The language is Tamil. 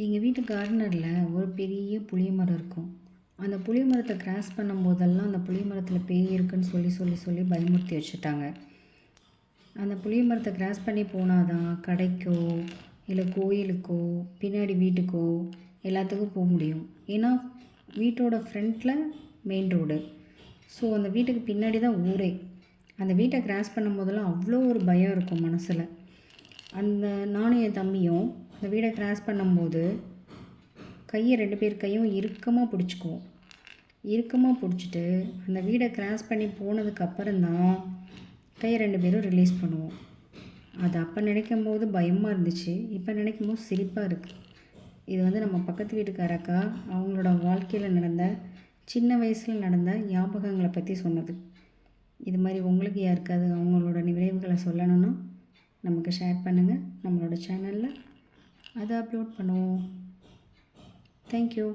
எங்கள் வீட்டு கார்னரில் ஒரு பெரிய புளிய மரம் இருக்கும். அந்த புளிய மரத்தை கிராஸ் பண்ணும்போதெல்லாம் அந்த புளிய மரத்தில் பேய் இருக்குன்னு சொல்லி சொல்லி சொல்லி பயமுறுத்தி வச்சுட்டாங்க. அந்த புளிய மரத்தை கிராஸ் பண்ணி போனால் தான் கடைக்கோ இல்லை கோயிலுக்கோ பின்னாடி வீட்டுக்கோ எல்லாத்துக்கும் போக முடியும். ஏன்னா வீட்டோட ஃப்ரண்ட்டில் மெயின் ரோடு. ஸோ அந்த வீட்டுக்கு பின்னாடி தான் ஊரே. அந்த வீட்டை கிராஸ் பண்ணும்போதெல்லாம் அவ்வளோ ஒரு பயம் இருக்கும் மனசில். அந்த நானும் என் தம்பியும் அந்த வீடை கிராஸ் பண்ணும்போது கையை 2 பேர் கையும் இறுக்கமாக பிடிச்சிக்குவோம். இறுக்கமாக பிடிச்சிட்டு அந்த வீடை கிராஸ் பண்ணி போனதுக்கப்புறம்தான் கையை 2 பேரும் ரிலீஸ் பண்ணுவோம். அது அப்போ நினைக்கும்போது பயமாக இருந்துச்சு, இப்போ நினைக்கும்போது சிரிப்பாக இருக்குது. இது நம்ம பக்கத்து வீட்டுக்கார அக்கா அவங்களோட வாழ்க்கையில் நடந்த சின்ன வயசில் நடந்த ஞாபகங்களை பற்றி சொன்னது. இது மாதிரி உங்களுக்கு யாருக்காவது அவங்களோட நினைவுகளை சொல்லணும்னா நமக்கு ஷேர் பண்ணுங்கள். நம்மளோட சேனலில் அதை அப்லோட் பண்ணுவோம். தேங்க்யூ.